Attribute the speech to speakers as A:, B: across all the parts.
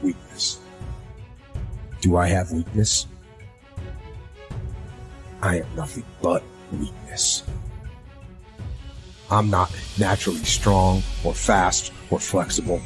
A: weakness. Do I have weakness? I am nothing but weakness. I'm not naturally strong or fast or flexible.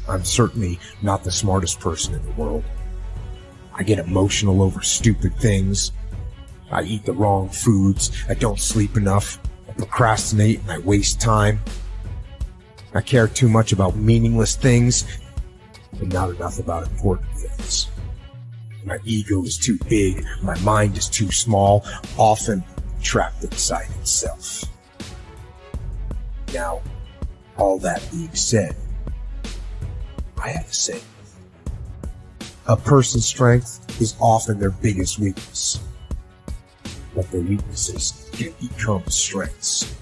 A: I'm certainly not the smartest person in the world. I get emotional over stupid things. I eat the wrong foods. I don't sleep enough. I procrastinate and I waste time. I care too much about meaningless things and not enough about important things. My ego is too big. My mind is too small, often trapped inside itself. Now, all that being said, I have to say, a person's strength is often their biggest weakness, but their weaknesses can become strengths.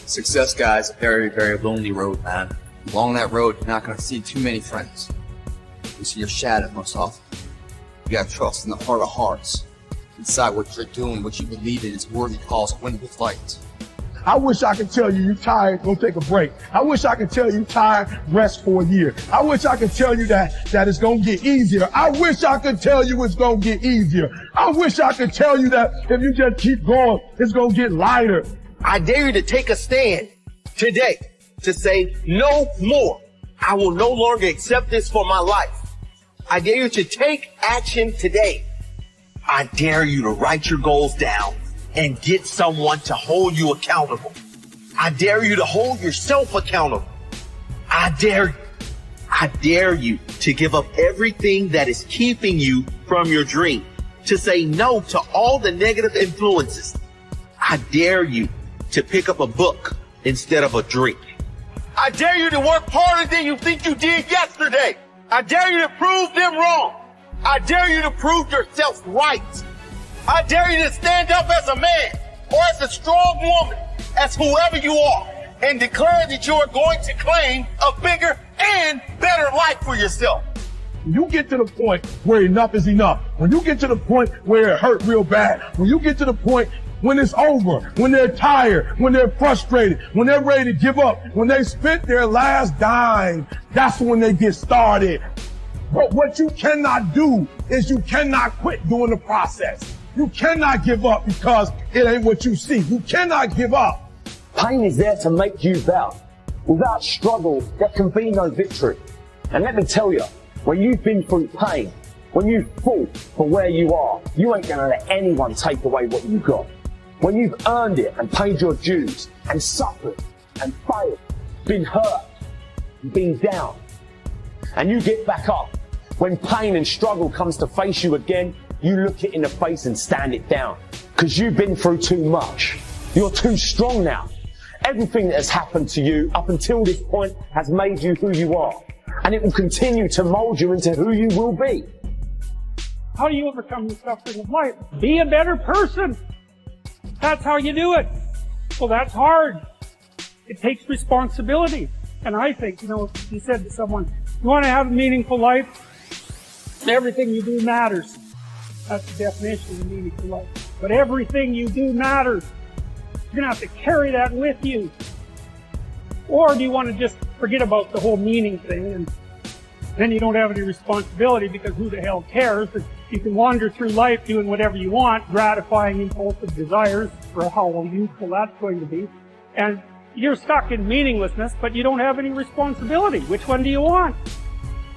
B: Success, guys, a very, very lonely road, man. Along that road, you're not going to see too many friends. You see your shadow most often. You got to trust in the heart of hearts. Decide what you're doing, what you believe in is worthy cause to win the fight.
C: I wish I could tell you you're tired, go take a break. I wish I could tell you tired, rest for a year. I wish I could tell you that it's going to get easier. I wish I could tell you it's going to get easier. I wish I could tell you that if you just keep going, it's going to get lighter.
D: I dare you to take a stand today to say no more. I will no longer accept this for my life. I dare you to take action today. I dare you to write your goals down and get someone to hold you accountable. I dare you to hold yourself accountable. I dare you to give up everything that is keeping you from your dream, to say no to all the negative influences. I dare you to pick up a book instead of a drink. I dare you to work harder than you think you did yesterday. I dare you to prove them wrong. I dare you to prove yourself right. I dare you to stand up as a man or as a strong woman, as whoever you are, and declare that you are going to claim a bigger and better life for yourself.
C: When you get to the point where enough is enough, when you get to the point where it hurt real bad, when you get to the point when it's over, when they're tired, when they're frustrated, when they're ready to give up, when they spent their last dime, that's when they get started. But what you cannot do is you cannot quit during the process. You cannot give up because it ain't what you see. You cannot give up.
E: Pain is there to make you better. Without struggle, there can be no victory. And let me tell you, when you've been through pain, when you've fought for where you are, you ain't gonna let anyone take away what you got. When you've earned it and paid your dues and suffered and failed, been hurt, been down, and you get back up, when pain and struggle comes to face you again, you look it in the face and stand it down. Because you've been through too much. You're too strong now. Everything that has happened to you up until this point has made you who you are. And it will continue to mold you into who you will be.
F: How do you overcome the suffering of life? Be a better person. That's how you do it. Well, that's hard. It takes responsibility. And I think, if you said to someone, you want to have a meaningful life? Everything you do matters. That's the definition of meaningful life. But everything you do matters. You're going to have to carry that with you. Or do you want to just forget about the whole meaning thing and then you don't have any responsibility because who the hell cares? You can wander through life doing whatever you want, gratifying impulsive desires for how useful that's going to be. And you're stuck in meaninglessness, but you don't have any responsibility. Which one do you want?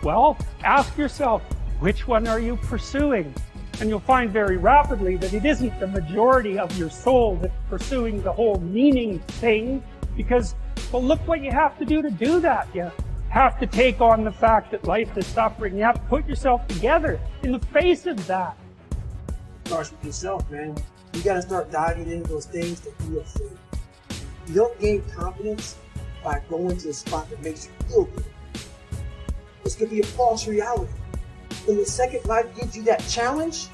F: Well, ask yourself, which one are you pursuing? And you'll find very rapidly that it isn't the majority of your soul that's pursuing the whole meaning thing, because, well, look what you have to do that. You have to take on the fact that life is suffering. You have to put yourself together in the face of that.
G: It starts with yourself, man. You gotta start diving into those things that you are afraid. You don't gain confidence by going to a spot that makes you feel good. This could be a false reality. When the second life gives you that challenge,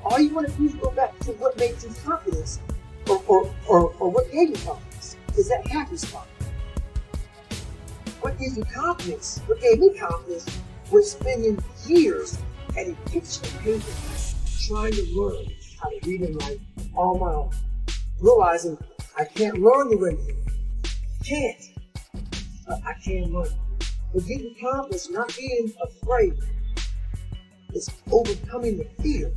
G: all you want to do is go back to what makes you confidence or what gave you confidence. Is that happy spot? What gives you confidence? What gave me confidence was spending years at a kitchen paper trying to learn how to read and write on my own. Realizing I can't learn the way you can't, but I can learn. But getting confidence, not being afraid, is overcoming the fear.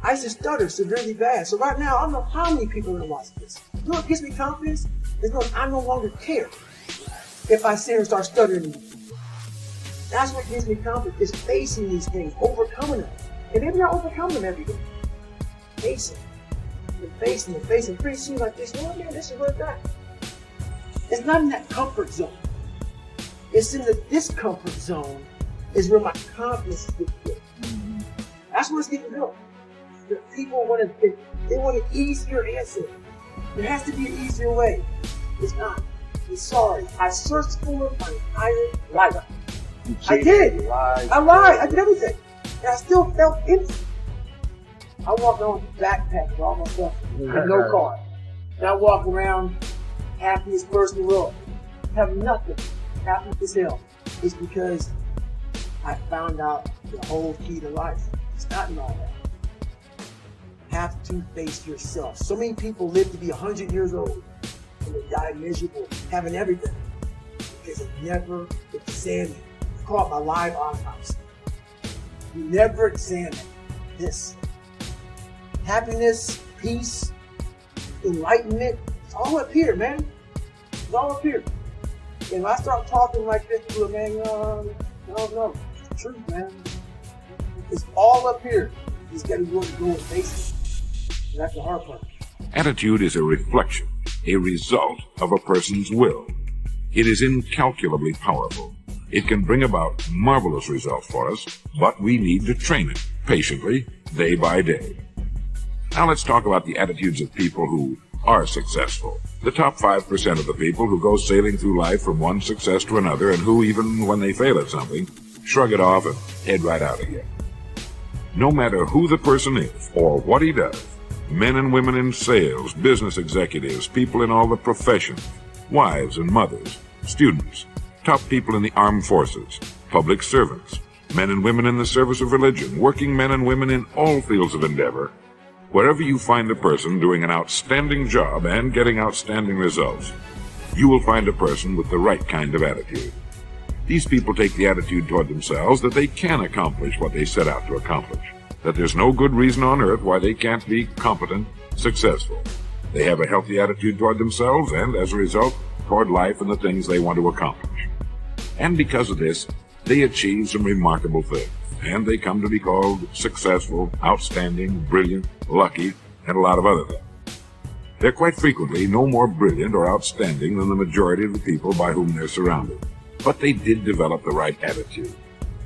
G: I used to stutter severely bad. So right now, I don't know how many people are going to watch this. You know what gives me confidence? Is knowing I no longer care if I sit here and start stuttering. That's what gives me confidence, is facing these things, overcoming them. And maybe not overcoming them every day. Facing and facing and facing. Pretty soon like this, oh man, this is where it's at. It's not in that comfort zone. It's in the discomfort zone is where my confidence is getting built. That's where it's getting built. The people want an easier answer. There has to be an easier way. It's not. I'm sorry. I searched for it my entire life. I did. I lied. I did everything. And I still felt empty. I walked around with a backpack with all my stuff with no car. And I walk around happiest person in the world. Have nothing. Happy as hell. It's because I found out the whole key to life. It's not in all that. You have to face yourself. So many people live to be 100 years old and they die miserable, having everything, because they never examine. I call it my live autopsy. You never examine this. Happiness, peace, enlightenment, it's all up here, man. It's all up here. And if I start talking like this to a man, I don't know. It's the truth, man. It's all up here. You just got to go and face it. And that's the hard part.
H: Attitude is a reflection, a result of a person's will. It is incalculably powerful. It can bring about marvelous results for us, but we need to train it patiently, day by day. Now let's talk about the attitudes of people who are successful. The top 5% of the people who go sailing through life from one success to another and who, even when they fail at something, shrug it off and head right out again. No matter who the person is or what he does, men and women in sales, business executives, people in all the professions, wives and mothers, students, top people in the armed forces, public servants, men and women in the service of religion, working men and women in all fields of endeavor, wherever you find a person doing an outstanding job and getting outstanding results, you will find a person with the right kind of attitude. These people take the attitude toward themselves that they can accomplish what they set out to accomplish, that there's no good reason on earth why they can't be competent, successful. They have a healthy attitude toward themselves and, as a result, toward life and the things they want to accomplish. And because of this, they achieve some remarkable things, and they come to be called successful, outstanding, brilliant, lucky, and a lot of other things. They're quite frequently no more brilliant or outstanding than the majority of the people by whom they're surrounded. But they did develop the right attitude,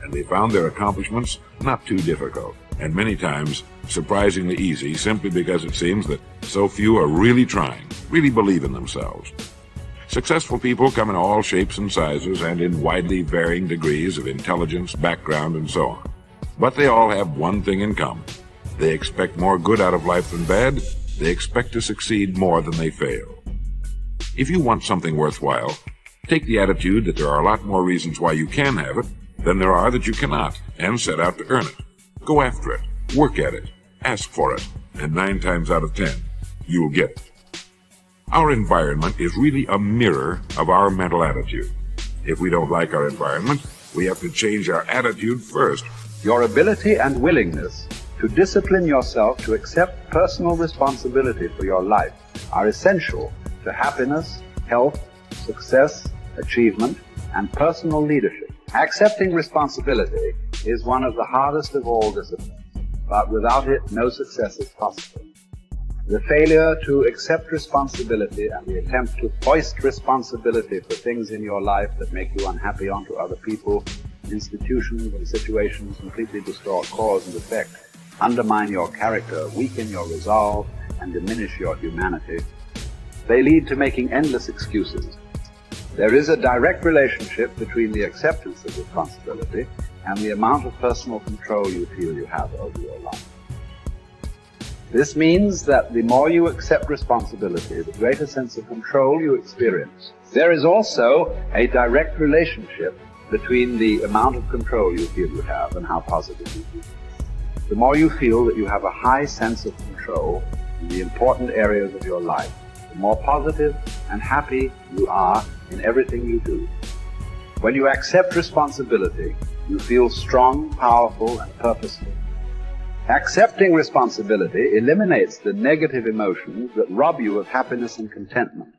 H: and they found their accomplishments not too difficult, and many times surprisingly easy, simply because it seems that so few are really trying, really believe in themselves. Successful people come in all shapes and sizes and in widely varying degrees of intelligence, background, and so on. But they all have one thing in common. They expect more good out of life than bad. They expect to succeed more than they fail. If you want something worthwhile, take the attitude that there are a lot more reasons why you can have it than there are that you cannot, and set out to earn it. Go after it, work at it, ask for it, and 9 times out of 10, you'll get it. Our environment is really a mirror of our mental attitude. If we don't like our environment, we have to change our attitude first.
I: Your ability and willingness to discipline yourself to accept personal responsibility for your life are essential to happiness, health, success, achievement, and personal leadership. Accepting responsibility is one of the hardest of all disciplines, but without it, no success is possible. The failure to accept responsibility and the attempt to foist responsibility for things in your life that make you unhappy onto other people, institutions, and situations completely distort cause and effect, undermine your character, weaken your resolve, and diminish your humanity. They lead to making endless excuses. There is a direct relationship between the acceptance of responsibility and the amount of personal control you feel you have over your life. This means that the more you accept responsibility, the greater sense of control you experience. There is also a direct relationship between the amount of control you feel you have and how positive you feel. The more you feel that you have a high sense of control in the important areas of your life, the more positive and happy you are in everything you do. When you accept responsibility, you feel strong, powerful, and purposeful. Accepting responsibility eliminates the negative emotions that rob you of happiness and contentment.